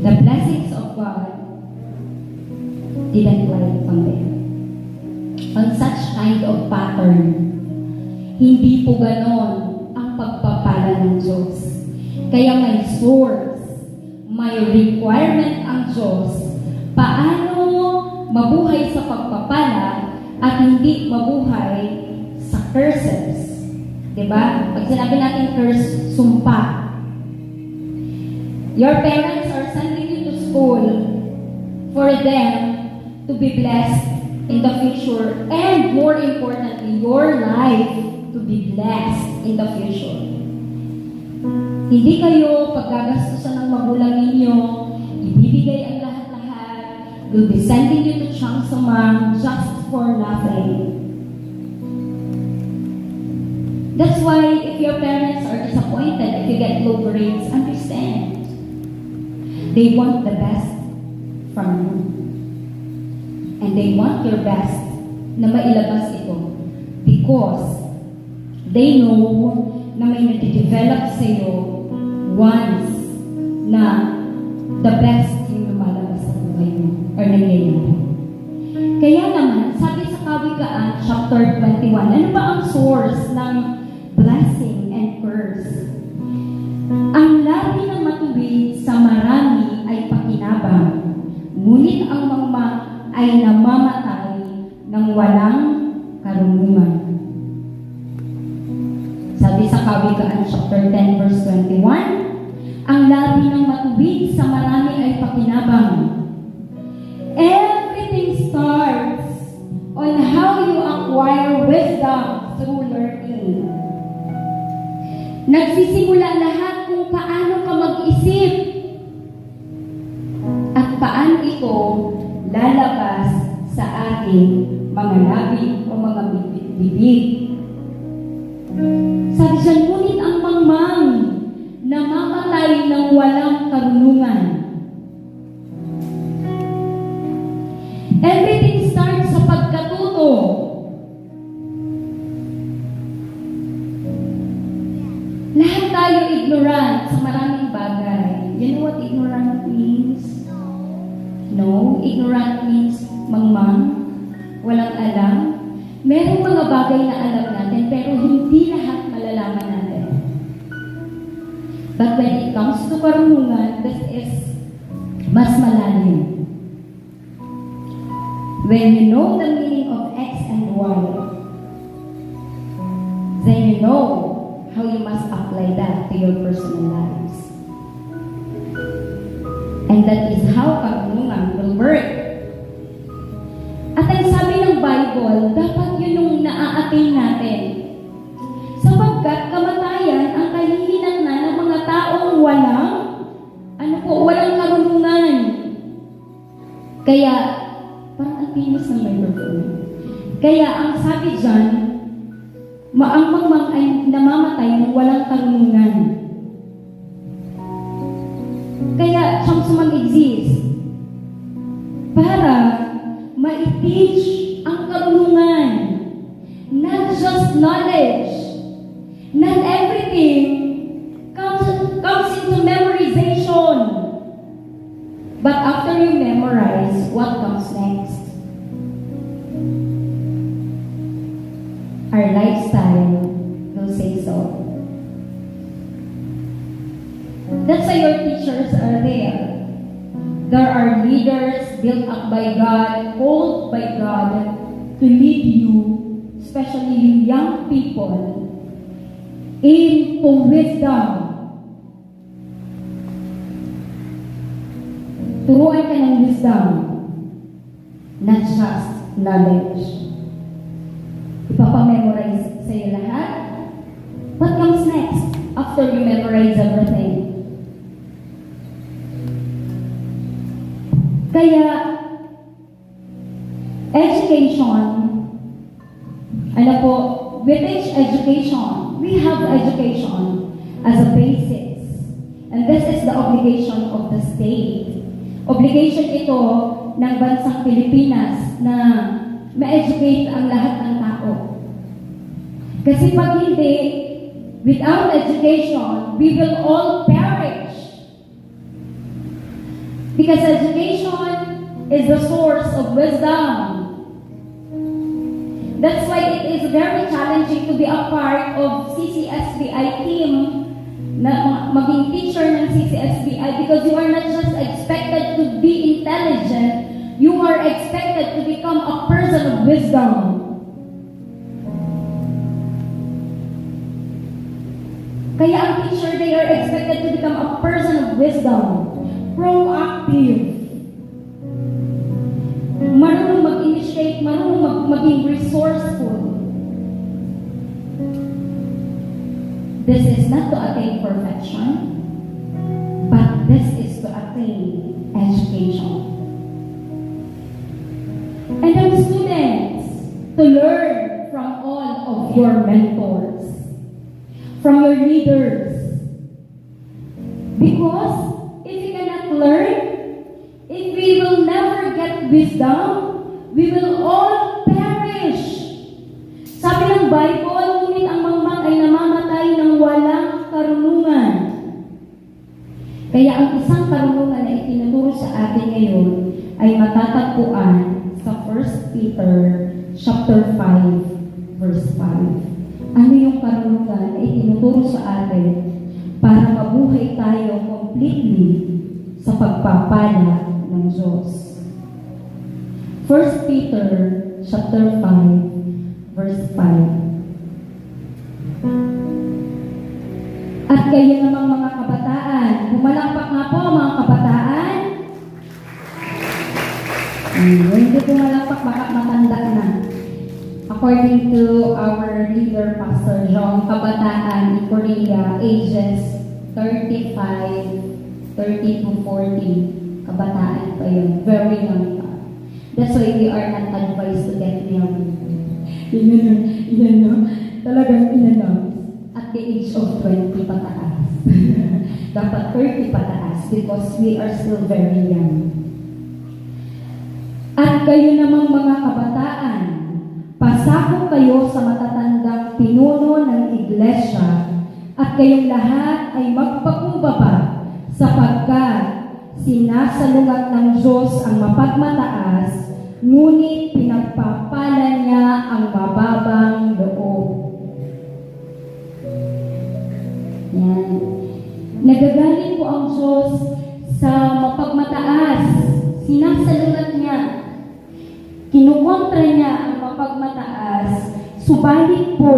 The blessings of God didn't lie from there. On such kind of pattern, hindi po ganon ang pagpapala ng Diyos. Kaya may source, may requirement ang Diyos paano mabuhay sa pagpapala at hindi mabuhay sa curses. Diba? Pag sinabi natin curse, sumpa. Your parents are sending you to school for them to be blessed in the future, and more importantly, your life to be blessed in the future. Hindi kayo paggagastusan ng magulang ninyo, ibibigay ang lahat-lahat, will be sending you to Changsumang just for nothing. That's why if your parents are disappointed, if you get low grades, understand. They want the best from you. And they want your best na mailabas ito because they know na may nade-develop sa iyo once na the best yung lumalabas sa buhay mo or nangyayari. Kaya naman, sabi sa Kawikaan, chapter 21, ano ba ang source ng blessing and curse? Ang labi ng matuwid sa marami ay pakinabang, ngunit ang mga ay namamatay ng walang karunungan. Sabi sa Kawikaan chapter 10 verse 21, ang labi ng matuwid sa marami ay pakinabang. Everything starts on how you acquire wisdom through learning. Nagsisimula lahat kung paano ka mag-isip at paano ito lalabas sa ating mga labi o mga bibig. Sabi dyan, ngunit ang mangmang namamatay ng walang karunungan. Everything starts sa pagkatuto. Lahat tayo ignorant sa maraming bagay. You know what ignorant means? No, ignorant means mangmang, walang alam. Merong mga bagay na alam natin, pero hindi lahat malalaman natin. But when it comes to karunungan, this is mas malalim. When you know the meaning of X and Y, then you know how you must apply that to your personal lives. And that is how karunungan will work. At ang sabi ng Bible, dapat yun yung naa-attain natin. Sapagkat kamatayan ang kahihinat na ng mga taong walang karunungan. Kaya, parang ang tinis ng microphone. Kaya ang sabi dyan, maangmang ay namamatay ng walang karunungan. Kaya Changsumang exist para ma-teach ang karunungan, not just knowledge. Not everything comes into memorization. But after you memorize, what comes next? Our lifestyle will say so. That's why your teachers are there. There are leaders built up by God, called by God to lead you, especially young people, into wisdom. Turuan ka ng wisdom, not just knowledge. Ipapamemorize sa'yo lahat. What comes next after you memorize everything? Kaya, education, with each education, we have education as a basis. And this is the obligation of the state. Obligation ito ng bansang Pilipinas na ma-educate ang lahat ng tao. Kasi pag hindi, without education, we will all perish. Because education is the source of wisdom. That's why it is very challenging to be a part of CCSBI team, na maging teacher ng CCSBI, because you are not just expected to be intelligent, you are expected to become a person of wisdom. Kaya ang teacher, they are expected to become a person of wisdom, proactive, marunong mag-initiate, marunong maging resourceful. This is not to attain perfection, but this is to attain education. And then students, to learn from all of your mentors, from your leaders. Because if you cannot learn, if we will never get wisdom, we will all perish. Sabi ng Bible, ngunit ang mangmang ay namamatay ng walang karunungan. Kaya ang isang karunungan na itinuturo sa atin ngayon ay matatagpuan sa 1 Peter chapter 5, verse 5. Ano yung karunungan na itinuturo sa atin para mabuhay tayo completely sa pagpapala ng Diyos? 1 Peter chapter 5, verse 5. At kayo namang mga kabataan, pumalakpak nga po mga kabataan. Hindi pumalakpak, baka matanda na. According to our leader, Pastor John, kabataan in Korea, ages 35, 30 to 40, kabataan pa yun. Very young pa. That's why we are not advised to get married. Talagang at the age of 20 pataas. Dapat 30 pataas because we are still very young. At kayo namang mga kabataan, pasako kayo sa matatandang pinuno ng iglesia at kayong lahat ay magpakumbaba sapagkat sinasalungat ng Diyos ang mapagmataas, ngunit pinagpapala niya ang mababang loob. Yan. Nagagaling po ang Diyos sa mapagmataas. Sinasalungat niya. Kinukontra niya ang mapagmataas, subalit po,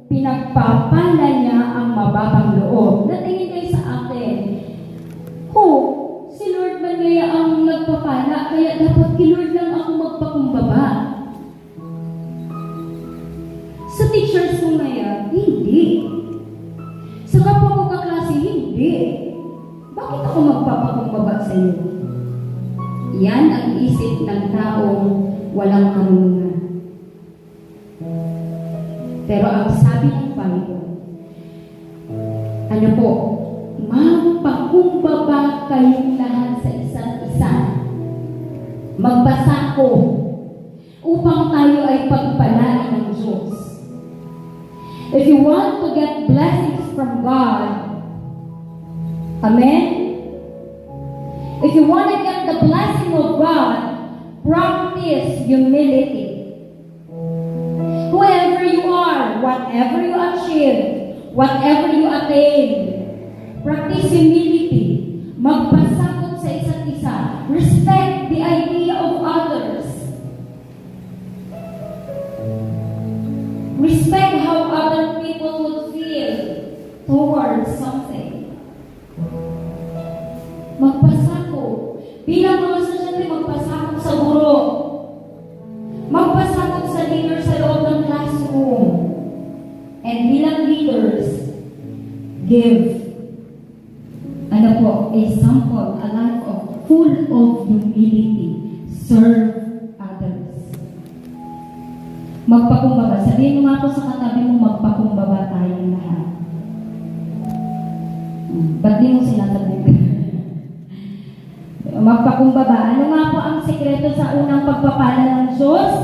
pinagpapala niya ang mababang loob. Natingin kayo sa akin, si Lord ba ngayon ang nagpapala, kaya dapat kay Lord lang ako magpakumbaba? Sa teachers mo ngayon, hindi. Sa kapwa ko kaklase, hindi. Bakit ako magpapakumbaba sa iyo? Yan ang isip ng taong walang karunungan. Pero ang sabi ng Bible, ano po, magpakumbaba kayong lahat sa isa't isa. Magbasako upang tayo ay pagpalain ng Diyos. If you want to get blessings from God, amen? If you want to get the blessing of God, practice humility. Whoever you are, whatever you achieve, whatever you attain, practice humility. Magpasakot sa isa't isa. Respect the idea of others. Respect how other people would feel towards something. Magpasakot. Bilang mga estudyante, magpasakot sa guro. Magpasakot sa leader sa loob ng classroom. And bilang leaders, give a sample, a life full of humility. Serve others. Magpakumbaba. Sabihin mo nga po sa katabi mo, magpakumbaba tayong lahat. Ba't di mo sinasabi? Magpakumbaba. Ano nga po ang sikreto sa unang pagpapala ng Diyos?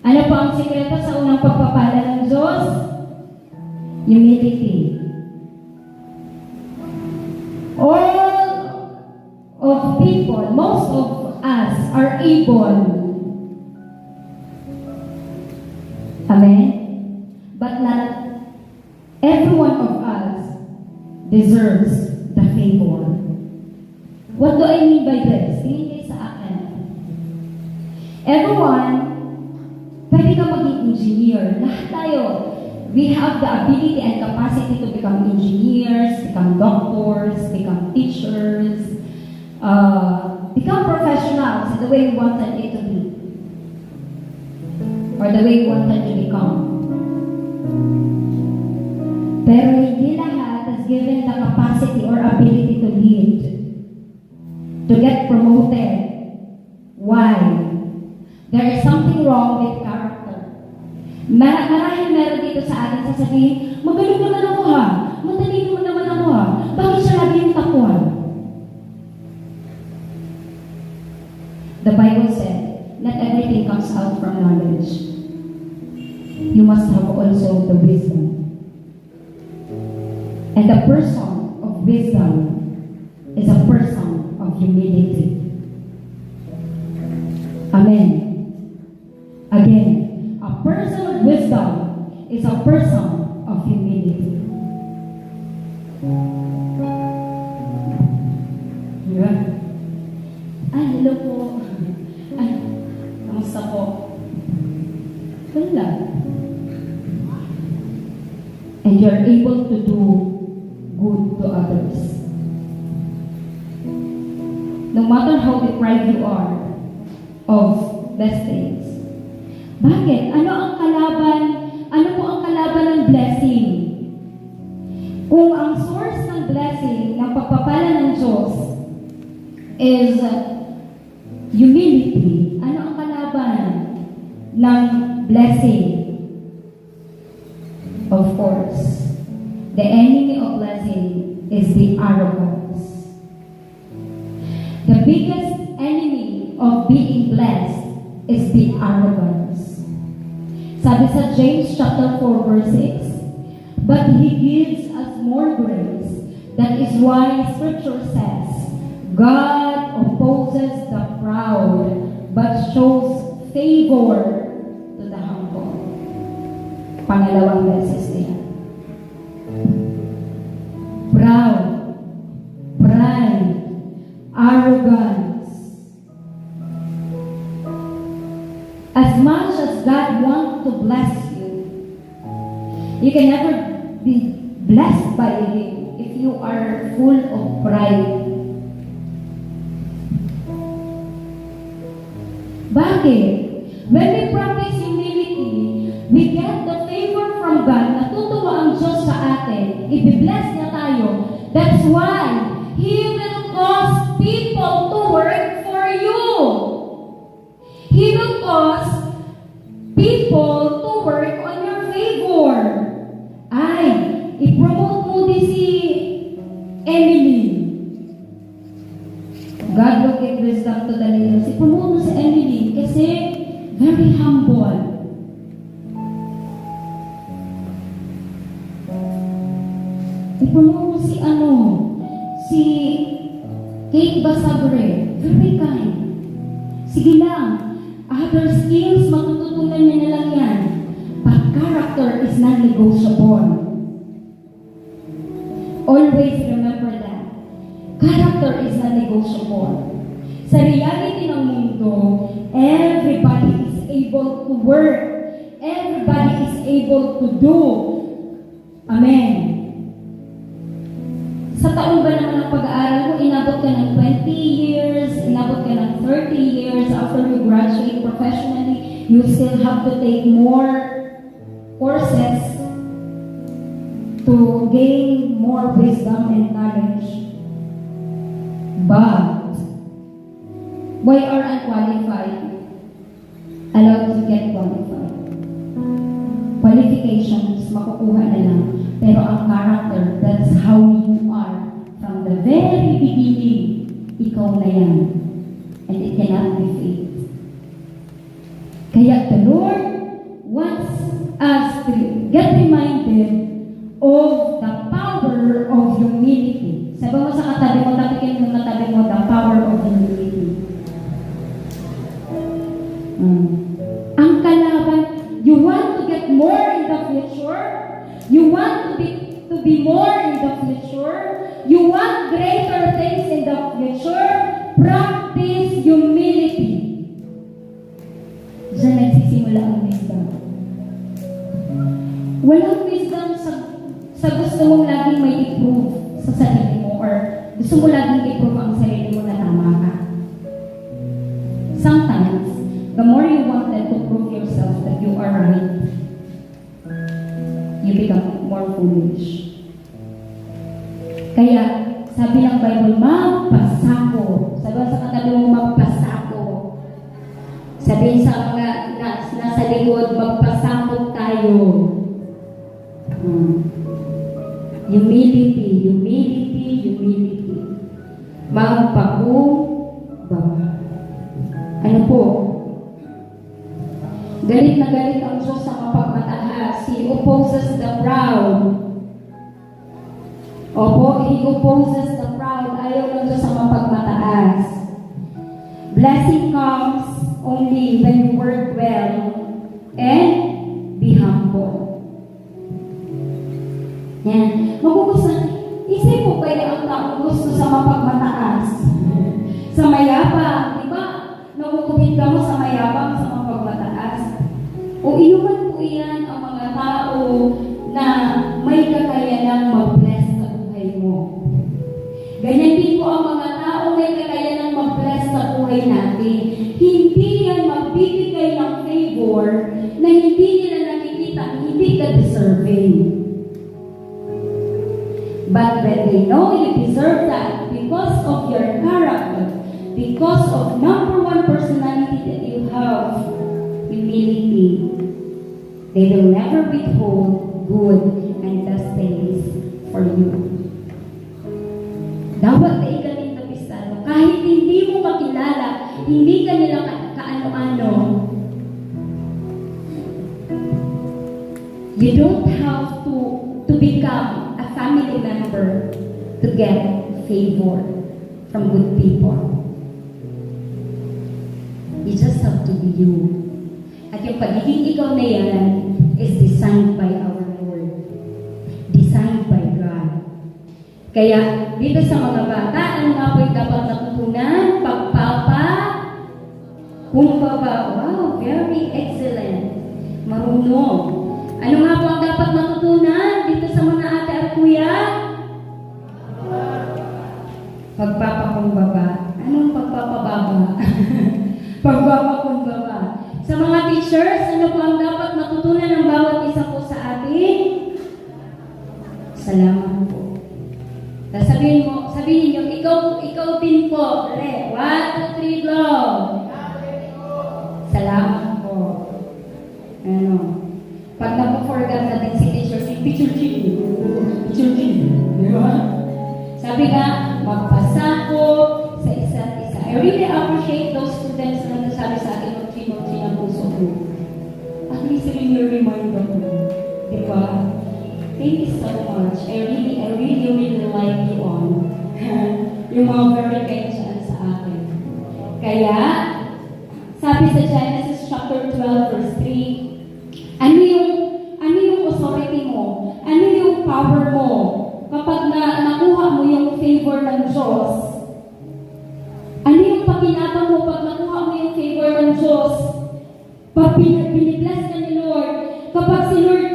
Ano po ang sikreto sa unang pagpapala ng Diyos? Humility. people, most of us are able. Amen? But not every one of us deserves the favor. What do I mean by this? Tingin kayo sa akin. Everyone, pwede ka maging engineer. Lahat tayo. We have the ability and capacity to become engineers, become doctors, become teachers, become professionals in the way we wanted it to be. Or the way we wanted to become. Pero hindi lahat is given the capacity or ability to lead. To get promoted. Why? There is something wrong with character. Marahil meron dito sa atin sasabihin, magaling naman ako ha, matalino naman ako ha, bakit siya lagi yung tapuan? The Bible said, not everything comes out from knowledge. You must have also the wisdom. And the person of wisdom is a person of humility. Amen. Again, a person of wisdom is a person of humility. Yeah. Ay, hello po. Ay, kamusta po? Wala. And you're able to do good to others. No matter how deprived you are of blessings. Bakit? Ano ang kalaban? Ano po ang kalaban ng blessing? Kung ang source ng blessing, ng pagpapala ng Diyos is humility, ano ang kalaban ng blessing? Of course, the enemy of blessing is the arrogance. The biggest enemy of being blessed is the arrogance. Sabi sa James chapter 4 verse 6, but He gives us more grace. That is why Scripture says, God opposes the proud, but shows favor to the humble. Pangalawang beses niya. Proud, pride, arrogance. As much as God wants to bless you, you can never be blessed by Him if you are full of pride. Bakit? When we practice humility, we get the favor from God. Natutuwa ang Diyos sa atin. I-bless niya tayo. That's why He will cause people to work for you. He will cause people to work on your favor. Ay, i-promote mo din si Emily. God will give wisdom to the leaders. I-promote mo si Emily kasi very humble. I-promote mo si Kate Basabre. Very kind. Sige lang. Other skills, matututunan niya na lang yan. But character is non-negotiable. Always remember that. Character is non-negotiable. Sa reality ng mundo, everybody is able to work. Everybody is able to do. Amen. Sa taon ba naman ng pag-aaral mo, inabot ka ng 20 years, inabot ka ng 30 years after you graduate professionally, you still have to take more courses to gain more wisdom and knowledge. But, why are unqualified allowed to get qualified? Qualifications, makukuha na lang. Pero ang character, that's how you are. From the very beginning, ikaw na yan. And it cannot be faked. Kaya the Lord wants us to get reminded of the power of humility. Sabi mo sa katabi mo, tapikin mo na tabi mo, the power of humility. greater things in the future, practice humility. Diyan nagsisimula ang wisdom. Walang wisdom sa gusto mong laging may improve sa sarili mo or gusto mo laging improve ang sarili mo na tama ka. Sometimes, the more you wanted to prove yourself that you are right, you become more foolish. Kaya, sabi ng Bible, magpasako. Sabi sa katabi mo, magpasako. Sabihin sa mga nasa likod, magpasako tayo. Humility, humility, humility. Magpakumbaba. Ano po? Galit na galit ang Diyos sa mapagmataas. He opposes the proud. Opo, He opposes the proud. Ayaw ng Diyos sa mapagmataas. Blessing comes only when you work well and be humble. Yan. Magugustuhan. Isip mo kaya ang taong gusto sa mapagmataas? Sa mayabang, di ba? Nagukubit ka mo sa mayabang, sa mapagmataas. O inuman po iyan ang mga tao na may kakayanang mag-bless sa buhay mo. Ganyan din po ang mga tao may kakayanang mag-bless sa buhay natin. Hindi yan magbibigay ng favor na hindi nila nakikita, hindi ka deserving. But when they know you deserve that because of your character, because of number one personality that you have, humility, they will never withhold good and best things for you. Dapat na ikating kabisado. Kahit hindi mo makilala, hindi ka nila kaano-ano, you don't have to become a family member to get favor from good people. You just have to be you. At yung pagiging ikaw na yan is designed by our Lord. Designed by God. Kaya, dito sa mga bata, ano nga po yung dapat natutunan? Kumbaba. Wow, very excellent. Marunong. Ano nga po ang dapat matutunan dito sa mga ate at kuya? Pagpapakumbaba. Anong pagpapababa? Pagpapakumbaba. Sa mga teachers, ano po ang dapat matutunan ng bawat isa po sa atin? Salamat po. Sabihin niyo, ikaw din po. Dali. 1, 2, 3, blow. Salamat po. Ano? Pag napo-forget natin si teacher, si picture. Di ba? Sabi nga, magpasako sa isa't isa. I really appreciate those students na nasabi sa akin ng chino-chino ng puso ko. At least remind them. Di ba? Thank you so much. I really like you all. Yung mga very kind siya sa akin. Kaya, sabi sa Genesis chapter 12 verse 3, ano yung authority mo? Ano yung power mo? Kapag nakuha mo yung favor ng Diyos, ano yung pakinabang mo pag nakuha mo yung favor ng Diyos? Pag binibless ka ni Lord, kapag si Lord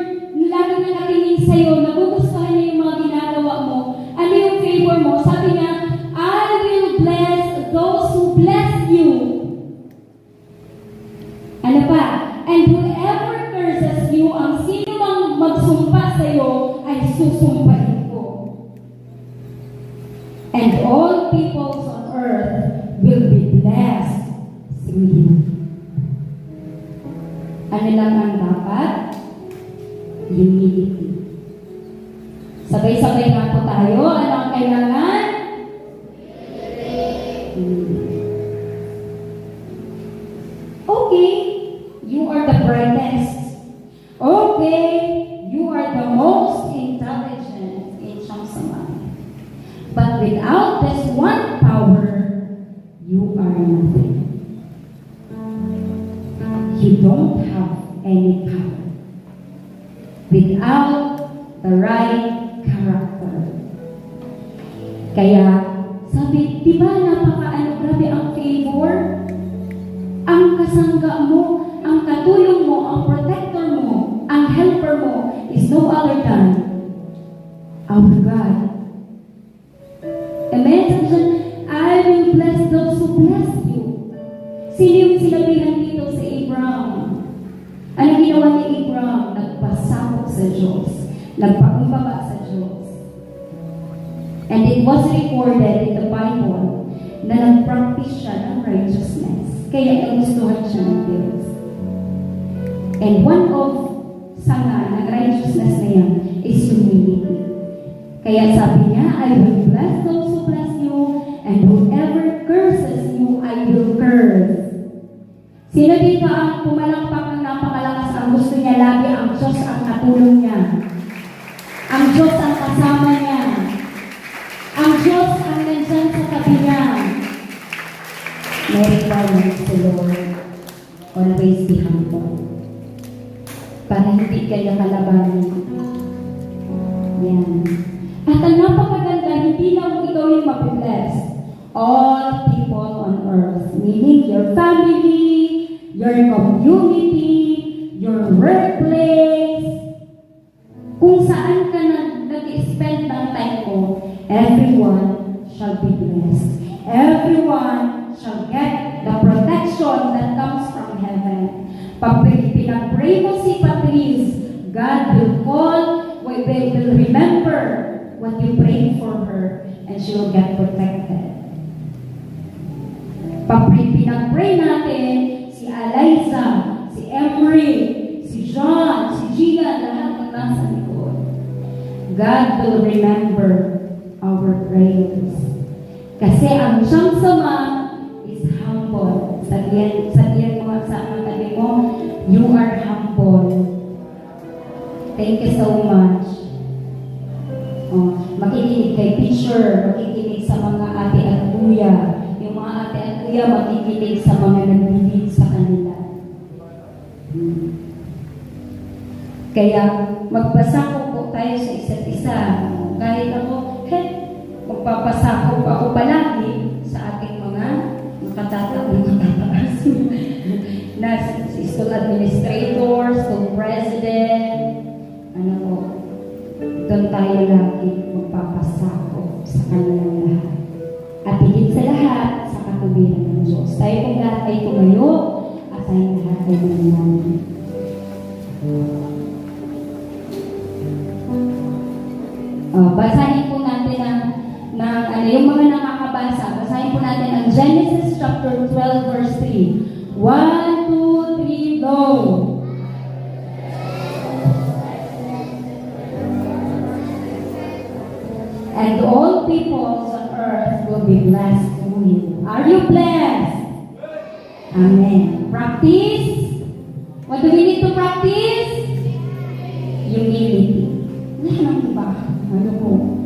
lagi na natingin sa'yo, nagugustuhan niya yung mga ginagawa mo, ano yung favor mo? Sabi niya, I will bless those who bless you. Ano pa? And whoever curses you, ang sino mang magsumpa sa'yo, ay susumpahin ko. And all peoples on earth will be blessed through you. Ano lang ang dapat? Humility. Sabay-sabay nga po tayo. Ano ang kailangan? Okay, you are the brightest. Okay, you are the most intelligent in Shamsaman. But without this one power, you are nothing. You don't have any power. Without the right character. Kaya, sabi, di ba grabe ang favor? Ang kasangga mo, ang katulong mo, ang protector mo, ang helper mo is no other than our God. Amen? I will bless those who bless you. Sino yung sinabihan dito si Abraham? Ano ginawa ni Abraham? Nagpasakop sa Diyos. Nagpakumbaba sa Diyos. And it was recorded in the Bible na nag-practice siya ng righteousness. Kaya nagustuhan siya ng Diyos. And one of sanga ng righteousness na yan is humility. Kaya sabi niya, I will bless those who bless you, and whoever curses you, I will curse. Sino dito ang pumalakpak ng napakalakas? Ang gusto niya lagi, ang Diyos ang katulong niya. Ang Diyos ang kasama niya. Ang Diyos ang nandyan sa tabi niya. May requirements the Lord. Always be humble. Para hindi kayo kalabanin. Yan. At ang napakaganda, hindi lang ikaw yung mapibless. All people on earth, meaning your family, your community, your workplace, kung saan ka nag-spend ng time mo, everyone shall be blessed. Everyone shall get the protection that comes from heaven. Pag pinag-pray mo si Patrice, God will remember what you prayed for her, and she will get protected. Pag pinag-pray natin, si Eliza, si Emery, si John, si Gina, lahat ng nasa likod, God will remember our prayers. Kasi ang siyang sama is humble. Sabihin mo sa katabi mo, you are humble. Thank you so much. Makikinig kay teacher, makikinig sa mga ate at kuya. Yung mga ate at kuya, makikinig sa mga nag-lead sa kanila. Kaya, magpasakop po tayo sa isa't isa. Kahit ako, magpapasakop ako palagi sa ating mga makatataas na school administrator, school president, doon tayo lagi magpapasakop sa kanilang lahat. At higit sa lahat, sa katubiran ng Diyos. Tayo kung lahat ay tumayo, at tayo lahat ay mananangin. Basahin po natin yung mga nakakabasa. Basahin po natin ang Genesis chapter 12 verse 3. 1, 2, 3, go! And all peoples on earth will be blessed through you. Are you blessed? Amen. Practice. What do we need to practice? Humility. Ano ba? Ano po?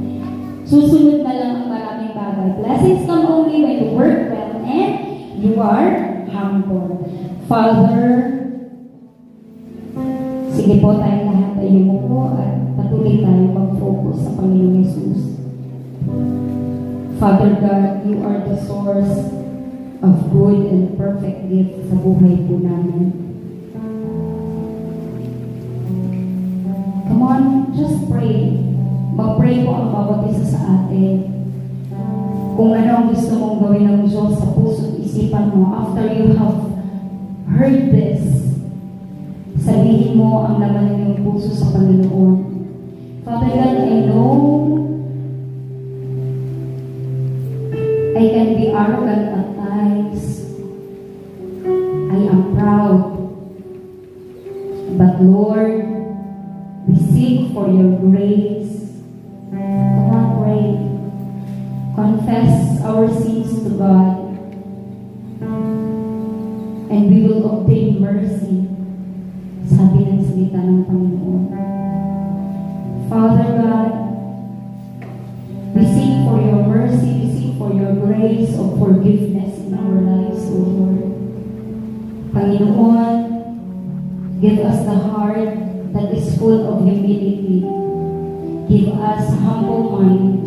Susunod na lang ang maraming bagay. Blessings come only when you work well and you are humble. Father, sige po tayo lahat ay yumuko at patuloy tayo mag-focus sa Panginoong Yesus. Father God, you are the source of good and perfect gift sa buhay po namin. Come on, just pray. Mag-pray po ang bawat isa sa atin. Kung ano ang gusto mong gawin ng Diyos sa puso at isipan mo, after you have heard this, sabihin mo ang laman ng iyong puso sa Panginoon. Father God, I know I can be arrogant at times. I am proud. But Lord, we seek for your grace. Come on, pray. Confess our sins to God. And we will obtain mercy. Sabi ng salita ng Panginoon. Father God, we seek for your mercy, we seek for your grace of forgiveness in our lives, O Lord. Panginoon, give us the heart that is full of humility. Give us a humble mind.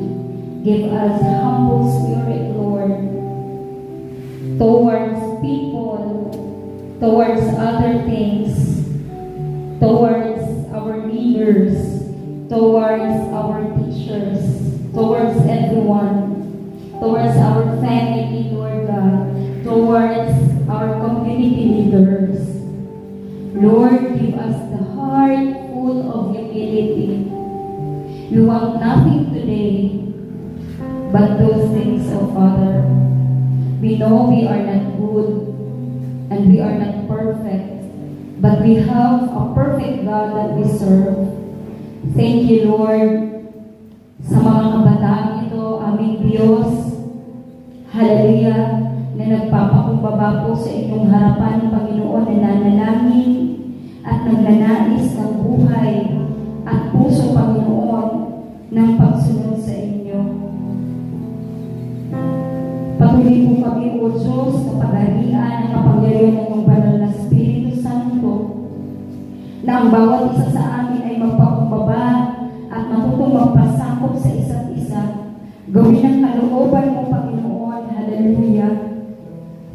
Give us humble spirit, Lord, towards people, towards other things, towards our leaders, towards our teachers, towards everyone, towards our family, Lord God, towards our community leaders. Lord, give us the heart full of humility. We want nothing today but those things, oh Father. We know we are not good and we are not perfect, but we have a perfect God that we serve. Thank you, Lord, sa mga kabataan ito, aming Diyos. Hallelujah, na nagpapakumbaba po sa inyong harapan, Panginoon, na nanalangin at nagnanais ng buhay at puso, Panginoon, ng pagsunod sa inyo. Patuloy po kami, O Diyos, na pagharian ang kapangyarihan ng iyong banal na Espiritu Santo, na ang bawat isa sa amin ay magpakumbaba at matutong magpasakop sa isa't isa. Gawin ang kalooban mo, Panginoon. Hallelujah.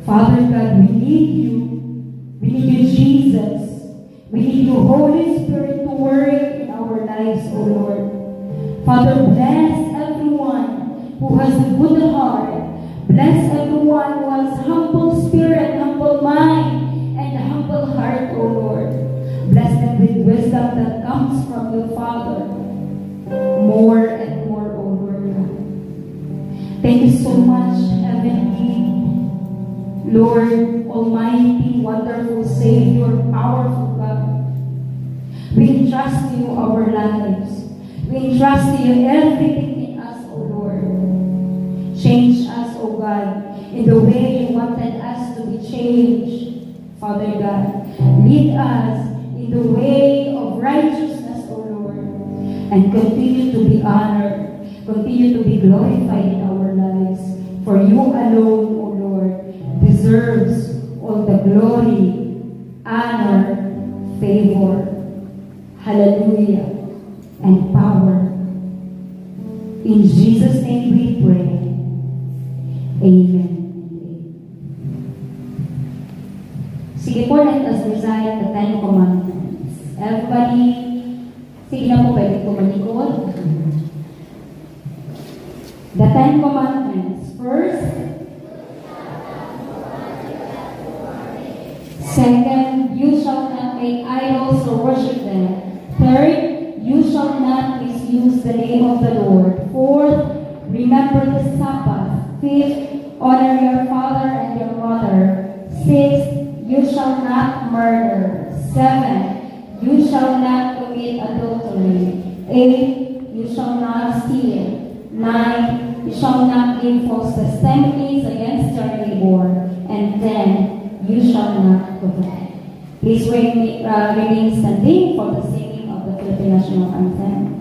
Father God, we need you. We need you, Jesus. We need you, Holy Spirit, to work in our lives, O Lord. Father, bless everyone who has a good heart. Bless everyone who has humble spirit, humble mind, and a humble heart, O Lord. Bless them with wisdom that comes from your Father. More and more, O Lord. Thank you so much, Heavenly Lord, Almighty, wonderful Savior, powerful God. We entrust to you our lives. We entrust to you everything in us, O Lord. Change us, O God, in the way you wanted us to be changed, Father God. Lead us in the way of righteousness, O Lord, and continue to be honored, continue to be glorified in our lives. For you alone, O Lord, deserves all the glory, honor, favor, hallelujah, and power. In Jesus' name we pray. Amen. Sige po, let us recite the 10 Commandments. Everybody, sige na po, pwede po malikod. The 10 Commandments. First, second, you shall not make idols or worship them. Third, you shall not misuse the name of the Lord. Fourth, remember the Sabbath. Fifth, honor your father and your mother. Sixth, you shall not murder. Seven, you shall not commit adultery. Eight, you shall not steal. Nine, you shall not give false testimonies against your neighbor. And 10, you shall not covet. Please remain standing for the singing of the Philippine National Anthem.